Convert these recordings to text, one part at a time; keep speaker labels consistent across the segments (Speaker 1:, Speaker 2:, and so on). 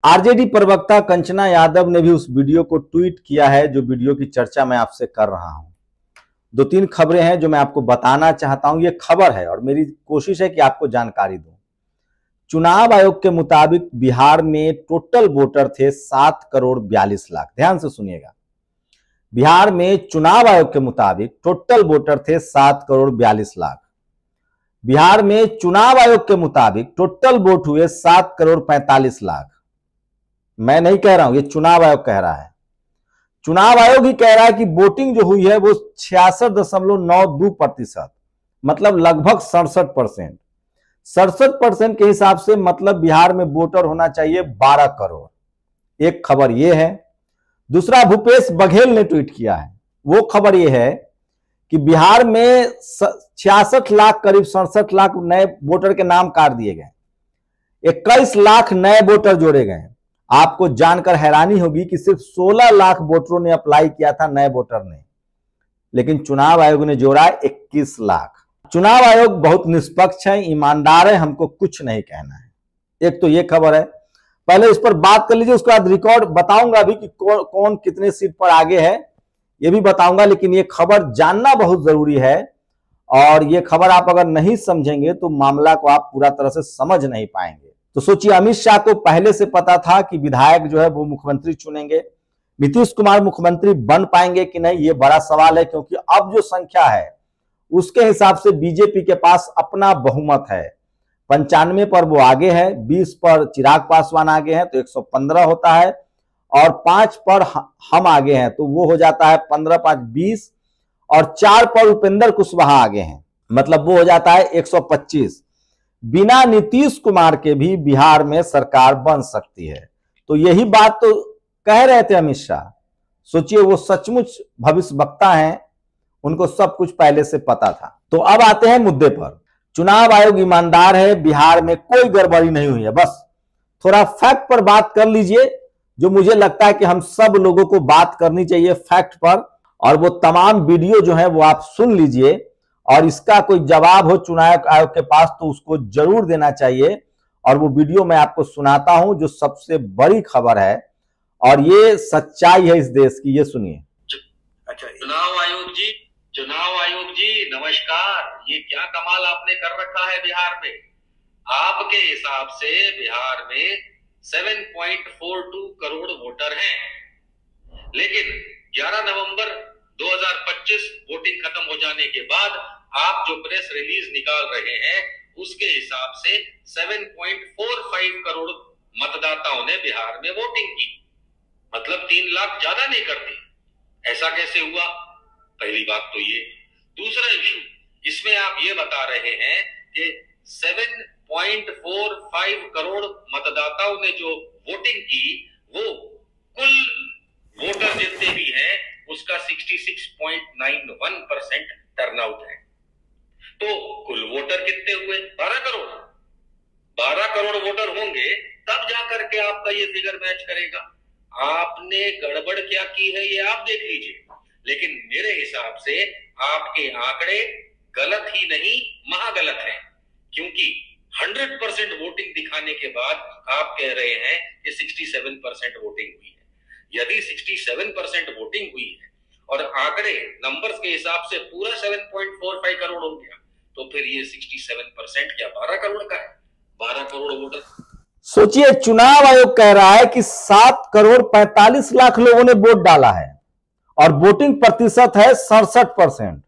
Speaker 1: RJD प्रवक्ता कंचना यादव ने भी उस वीडियो को ट्वीट किया है जो वीडियो की चर्चा मैं आपसे कर रहा हूं। दो तीन खबरें हैं जो मैं आपको बताना चाहता हूं। ये खबर है और मेरी कोशिश है कि आपको जानकारी दूं। चुनाव आयोग के मुताबिक बिहार में टोटल वोटर थे 7,42,00,000। ध्यान से सुनिएगा, बिहार में चुनाव आयोग के मुताबिक टोटल वोटर थे 7,42,00,000। बिहार में चुनाव आयोग के मुताबिक टोटल वोट हुए 7,45,00,000। मैं नहीं कह रहा हूं, ये चुनाव आयोग कह रहा है। चुनाव आयोग ही कह रहा है कि वोटिंग जो हुई है वो 66.92%, मतलब लगभग 67%। 67% के हिसाब से मतलब बिहार में वोटर होना चाहिए 12 करोड़। एक खबर ये है। दूसरा, भूपेश बघेल ने ट्वीट किया है, वो खबर ये है कि बिहार में 66 लाख, करीब 67 लाख नए वोटर के नाम काट दिए गए, 21 लाख नए वोटर जोड़े गए। आपको जानकर हैरानी होगी कि सिर्फ 16 लाख वोटरों ने अप्लाई किया था, नए वोटर ने, लेकिन चुनाव आयोग ने जोड़ा 21 लाख। चुनाव आयोग बहुत निष्पक्ष है, ईमानदार है, हमको कुछ नहीं कहना है। एक तो ये खबर है, पहले इस पर बात कर लीजिए, उसके बाद रिकॉर्ड बताऊंगा भी कि कौन कितने सीट पर आगे है, ये भी बताऊंगा। लेकिन ये खबर जानना बहुत जरूरी है और ये खबर आप अगर नहीं समझेंगे तो मामला को आप पूरा तरह से समझ नहीं पाएंगे। तो सोचिए, अमित शाह को पहले से पता था कि विधायक जो है वो मुख्यमंत्री चुनेंगे। नीतीश कुमार मुख्यमंत्री बन पाएंगे कि नहीं, ये बड़ा सवाल है, क्योंकि अब जो संख्या है उसके हिसाब से बीजेपी के पास अपना बहुमत है। 95 पर वो आगे है, 20 पर चिराग पासवान आगे हैं तो 115 होता है, और 5 पर हम आगे हैं तो वो हो जाता है 15, 5, 20, और 4 पर उपेंद्र कुशवाहा आगे हैं, मतलब वो हो जाता है 125। बिना नीतीश कुमार के भी बिहार में सरकार बन सकती है। तो यही बात तो कह रहे थे अमित शाह। सोचिए, वो सचमुच भविष्यवक्ता हैं, उनको सब कुछ पहले से पता था। तो अब आते हैं मुद्दे पर। चुनाव आयोग ईमानदार है, बिहार में कोई गड़बड़ी नहीं हुई है। बस थोड़ा फैक्ट पर बात कर लीजिए, जो मुझे लगता है कि हम सब लोगों को बात करनी चाहिए फैक्ट पर, और वो तमाम वीडियो जो है वो आप सुन लीजिए, और इसका कोई जवाब हो चुनाव आयोग के पास तो उसको जरूर देना चाहिए। और वो वीडियो मैं आपको सुनाता हूं जो सबसे बड़ी खबर है और ये सच्चाई है इस देश की। ये सुनिए।
Speaker 2: अच्छा, चुनाव आयोग जी नमस्कार। ये क्या कमाल आपने कर रखा है बिहार में। आपके हिसाब से बिहार में 7.42 करोड़ वोटर हैं, लेकिन 11 नवंबर 2025 वोटिंग खत्म हो जाने के बाद आप जो प्रेस रिलीज निकाल रहे हैं उसके हिसाब से 7.45 करोड़ मतदाताओं ने बिहार में वोटिंग की, मतलब 3 लाख ज्यादा नहीं करती। ऐसा कैसे हुआ? पहली बात तो ये। दूसरा इशू, इसमें आप ये बता रहे हैं कि 7.45 करोड़ मतदाताओं ने जो वोटिंग की वो कुल वोटर जितने भी हैं उसका 66.91% टर्नआउट है। तो कुल वोटर कितने हुए? 12 करोड़। 12 करोड़ वोटर होंगे तब जाकर के आपका ये फिगर मैच करेगा। आपने गड़बड़ क्या की है ये आप देख लीजिए, लेकिन मेरे हिसाब से आपके आंकड़े गलत ही नहीं महागलत हैं, क्योंकि 100% वोटिंग दिखाने के बाद आप कह रहे हैं कि 67% वोटिंग हुई है। यदि 67% वोटिंग हुई है और आंकड़े नंबर्स के हिसाब से पूरा 7.45 करोड़ हो गया, तो फिर ये 67% क्या 12 करोड़ का है? 12 करोड़ वोटर।
Speaker 1: सोचिए, चुनाव आयोग कह रहा है कि 7,45,00,000 लोगों ने वोट डाला है और वोटिंग प्रतिशत है 67%,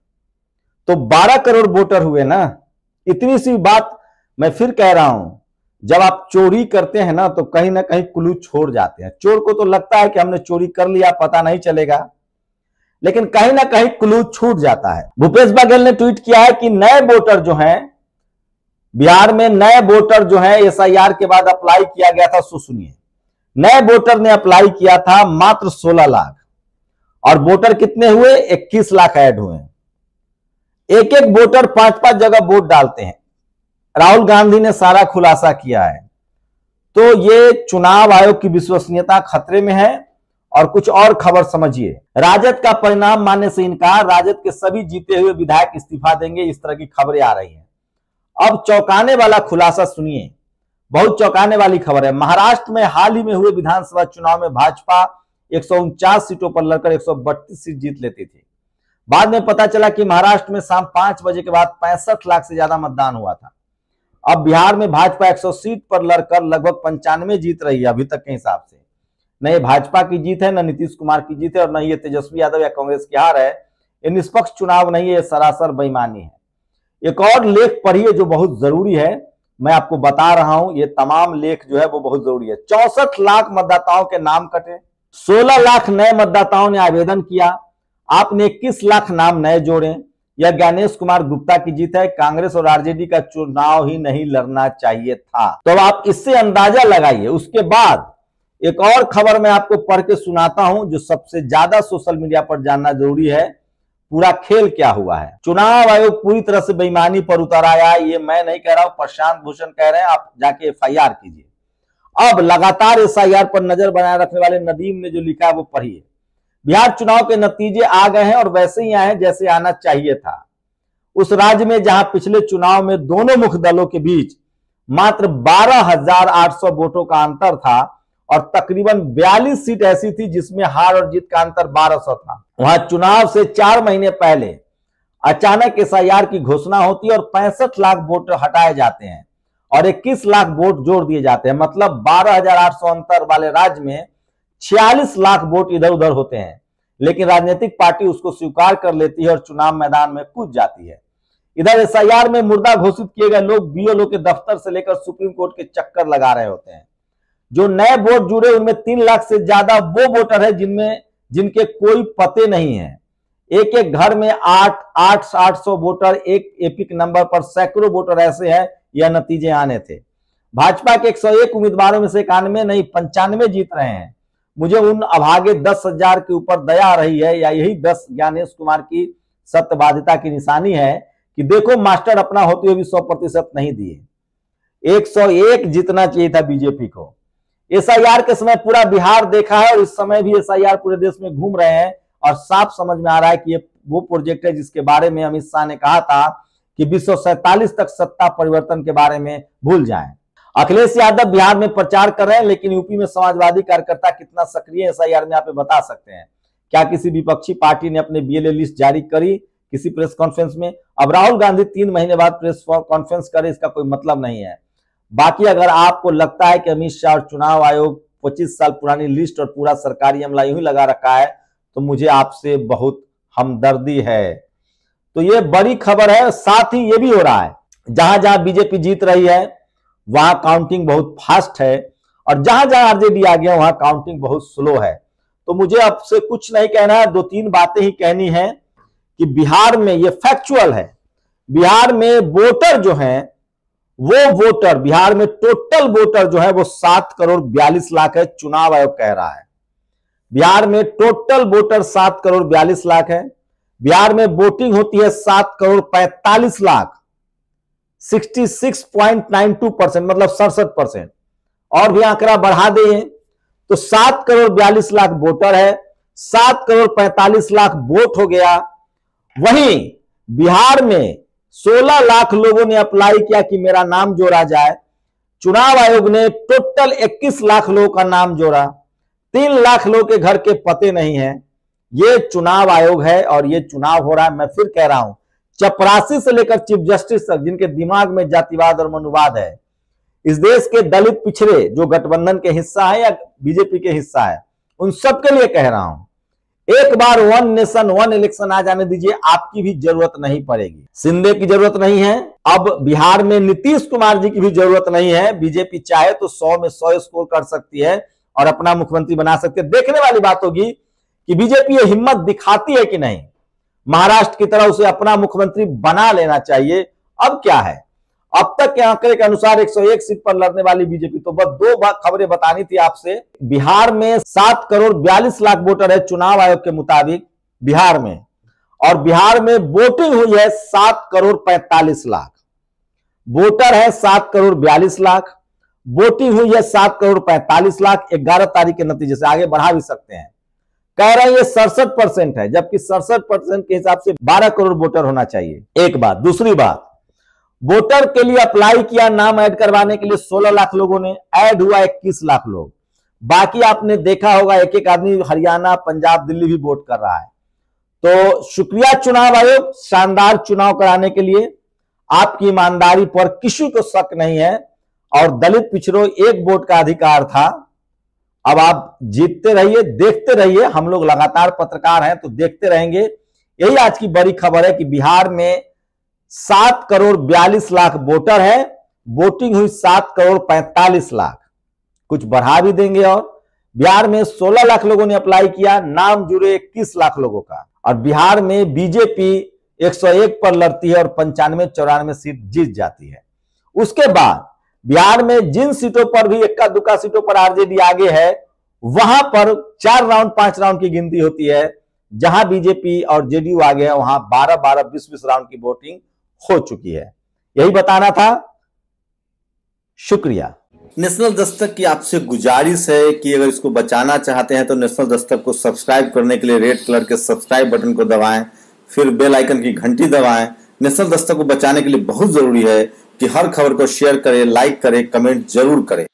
Speaker 1: तो 12 करोड़ वोटर हुए ना। इतनी सी बात मैं फिर कह रहा हूं, जब आप चोरी करते हैं ना तो कहीं ना कहीं क्लू छोड़ जाते हैं। चोर को तो लगता है कि हमने चोरी कर लिया, पता नहीं चलेगा, लेकिन कहीं ना कहीं क्लू छूट जाता है। भूपेश बघेल ने ट्वीट किया है कि नए वोटर जो हैं बिहार में, नए वोटर जो हैं एसआईआर के बाद अप्लाई किया गया था। सुनिए, नए वोटर ने अप्लाई किया था मात्र 16 लाख, और वोटर कितने हुए? 21 लाख ऐड हुए। एक एक वोटर 5-5 जगह वोट डालते हैं। राहुल गांधी ने सारा खुलासा किया है। तो ये चुनाव आयोग की विश्वसनीयता खतरे में है। और कुछ और खबर समझिए, राजद का परिणाम मानने से इनकार, राजद के सभी जीते हुए विधायक इस्तीफा देंगे, इस तरह की खबरें आ रही हैं। अब चौंकाने वाला खुलासा सुनिए, बहुत चौंकाने वाली खबर है। महाराष्ट्र में हाल ही में हुए विधानसभा चुनाव में भाजपा 149 सीटों पर लड़कर 132 सीट जीत लेती थी। बाद में पता चला कि महाराष्ट्र में शाम 5 बजे के बाद 65 लाख से ज्यादा मतदान हुआ था। अब बिहार में भाजपा 100 सीट पर लड़कर लगभग 95 जीत रही है अभी तक के हिसाब से। न ये भाजपा की जीत है, न नीतीश कुमार की जीत है, और न ये तेजस्वी यादव या कांग्रेस की हार है। ये निष्पक्ष चुनाव नहीं है, ये सरासर बेईमानी है। एक और लेख पढ़िए जो बहुत जरूरी है, मैं आपको बता रहा हूं, ये तमाम लेख जो है वो बहुत जरूरी है। 64 लाख मतदाताओं के नाम कटे, 16 लाख नए मतदाताओं ने आवेदन किया, आपने 21 लाख नाम नए जोड़े। यह ज्ञानेश कुमार गुप्ता की जीत है। कांग्रेस और आरजेडी का चुनाव ही नहीं लड़ना चाहिए था। तो आप इससे अंदाजा लगाइए। उसके बाद एक और खबर मैं आपको पढ़ के सुनाता हूं जो सबसे ज्यादा सोशल मीडिया पर जानना जरूरी है। पूरा खेल क्या हुआ है। चुनाव आयोग पूरी तरह से बेईमानी पर उतर आया। ये मैं नहीं कह रहा हूं, प्रशांत भूषण कह रहे हैं। आप जाके एफआईआर कीजिए। अब लगातार एसआईआर पर नजर बनाए रखने वाले नदीम ने जो लिखा है वो पढ़िए। बिहार चुनाव के नतीजे आ गए हैं और वैसे ही आए हैं जैसे आना चाहिए था। उस राज्य में जहां पिछले चुनाव में दोनों मुख्य दलों के बीच मात्र 12,800 वोटों का अंतर था और तकरीबन 42 सीट ऐसी थी जिसमें हार और जीत का अंतर 1200 था, वहां चुनाव से 4 महीने पहले अचानक एसआईआर की घोषणा होती है और 65 लाख वोट हटाए जाते हैं और 21 लाख वोट जोड़ दिए जाते हैं। मतलब 12,800 अंतर वाले राज्य में 46 लाख वोट इधर उधर होते हैं, लेकिन राजनीतिक पार्टी उसको स्वीकार कर लेती है और चुनाव मैदान में कूद जाती है। इधर एसआईआर में मुर्दा घोषित किए गए लोग बीएलओ के दफ्तर से लेकर सुप्रीम कोर्ट के चक्कर लगा रहे होते हैं। जो नए वोट जुड़े उनमें 3 लाख से ज्यादा वो वोटर है जिनके कोई पते नहीं है। एक एक घर में 800 वोटर, एक एपिक नंबर पर सैकड़ों वोटर ऐसे हैं। यह नतीजे आने थे। भाजपा के 101 उम्मीदवारों में से 91 नहीं 95 जीत रहे हैं। मुझे उन अभागे 10,000 के ऊपर दया आ रही है, या यही 10 ज्ञानेश कुमार की सत्यवादिता की निशानी है कि देखो मास्टर अपना होते हुए भी 100% नहीं दिए। 101 जीतना चाहिए था बीजेपी को। एसआईआर के समय पूरा बिहार देखा है और इस समय भी एसआईआर पूरे देश में घूम रहे हैं और साफ समझ में आ रहा है कि ये वो प्रोजेक्ट है जिसके बारे में अमित शाह ने कहा था कि 247 तक सत्ता परिवर्तन के बारे में भूल जाएं। अखिलेश यादव बिहार में प्रचार कर रहे हैं, लेकिन यूपी में समाजवादी कार्यकर्ता कितना सक्रिय है एसआईआर में आप बता सकते हैं? क्या किसी विपक्षी पार्टी ने अपने बीएलए लिस्ट जारी करी किसी प्रेस कॉन्फ्रेंस में? अब राहुल गांधी 3 महीने बाद प्रेस कॉन्फ्रेंस करे, इसका कोई मतलब नहीं है। बाकी अगर आपको लगता है कि अमित शाह और चुनाव आयोग 25 साल पुरानी लिस्ट और पूरा सरकारी अमला यूं ही लगा रखा है, तो मुझे आपसे बहुत हमदर्दी है। तो ये बड़ी खबर है। साथ ही ये भी हो रहा है जहां जहां बीजेपी जीत रही है वहां काउंटिंग बहुत फास्ट है और जहां जहां आरजेडी आ गया वहां काउंटिंग बहुत स्लो है। तो मुझे आपसे कुछ नहीं कहना है, 2-3 बातें ही कहनी है कि बिहार में ये फैक्चुअल है। बिहार में वोटर जो है बिहार में टोटल वोटर जो है वो 7 करोड़ 42 लाख है, चुनाव आयोग कह रहा है। बिहार में टोटल वोटर 7 करोड़ 42 लाख है। बिहार में वोटिंग होती है 7 करोड़ 45 लाख, 66.92%, मतलब 67%। और भी आंकड़ा बढ़ा दें तो 7 करोड़ 42 लाख वोटर है, 7 करोड़ 45 लाख वोट हो गया। वहीं बिहार में 16 लाख लोगों ने अप्लाई किया कि मेरा नाम जोड़ा जाए। चुनाव आयोग ने टोटल 21 लाख लोगों का नाम जोड़ा। 3 लाख लोगों के घर के पते नहीं है। ये चुनाव आयोग है और ये चुनाव हो रहा है। मैं फिर कह रहा हूं, चपरासी से लेकर चीफ जस्टिस तक जिनके दिमाग में जातिवाद और मनुवाद है, इस देश के दलित पिछड़े जो गठबंधन के हिस्सा है या बीजेपी के हिस्सा है, उन सबके लिए कह रहा हूं, एक बार 1 नेशन 1 इलेक्शन आ जाने दीजिए, आपकी भी जरूरत नहीं पड़ेगी। शिंदे की जरूरत नहीं है। अब बिहार में नीतीश कुमार जी की भी जरूरत नहीं है। बीजेपी चाहे तो 100 में 100 स्कोर कर सकती है और अपना मुख्यमंत्री बना सकती है। देखने वाली बात होगी कि बीजेपी ये हिम्मत दिखाती है कि नहीं। महाराष्ट्र की तरह उसे अपना मुख्यमंत्री बना लेना चाहिए। अब क्या है, अब तक के आंकड़े के अनुसार 101 सीट पर लड़ने वाली बीजेपी, तो बस 2 खबरें बतानी थी आपसे। बिहार में 7 करोड़ 42 लाख वोटर है चुनाव आयोग के मुताबिक बिहार में, और बिहार में वोटिंग हुई है 7 करोड़ 45 लाख। वोटर है 7 करोड़ 42 लाख, वोटिंग हुई है 7 करोड़ 45 लाख। 11 तारीख के नतीजे से आगे बढ़ा भी सकते हैं। कह रहे हैं ये 67% है, जबकि 67% के हिसाब से 12 करोड़ वोटर होना चाहिए। एक बात। दूसरी बात, वोटर के लिए अप्लाई किया नाम ऐड करवाने के लिए 16 लाख लोगों ने, ऐड हुआ 21 लाख लोग। बाकी आपने देखा होगा एक एक आदमी हरियाणा, पंजाब, दिल्ली भी वोट कर रहा है। तो शुक्रिया चुनाव आयोग, शानदार चुनाव कराने के लिए। आपकी ईमानदारी पर किसी को शक नहीं है और दलित पिछड़ों एक वोट का अधिकार था। अब आप जीतते रहिए, देखते रहिए, हम लोग लगातार पत्रकार हैं तो देखते रहेंगे। यही आज की बड़ी खबर है कि बिहार में 7 करोड़ 42 लाख वोटर है, वोटिंग हुई 7 करोड़ 45 लाख, कुछ बढ़ा भी देंगे। और बिहार में 16 लाख लोगों ने अप्लाई किया, नाम जुड़े 21 लाख लोगों का। और बिहार में बीजेपी 101 पर लड़ती है और 95-94 सीट जीत जाती है। उसके बाद बिहार में जिन सीटों पर भी इक्का दुक्का सीटों पर आरजेडी आगे है, वहां पर 4 राउंड 5 राउंड की गिनती होती है। जहां बीजेपी और जेडीयू आगे है वहां 12-12, 20-20 राउंड की वोटिंग हो चुकी है। यही बताना था, शुक्रिया।
Speaker 3: नेशनल दस्तक की आपसे गुजारिश है कि अगर इसको बचाना चाहते हैं तो नेशनल दस्तक को सब्सक्राइब करने के लिए रेड कलर के सब्सक्राइब बटन को दबाएं, फिर बेल आइकन की घंटी दबाएं। नेशनल दस्तक को बचाने के लिए बहुत जरूरी है कि हर खबर को शेयर करें, लाइक करें, कमेंट जरूर करें।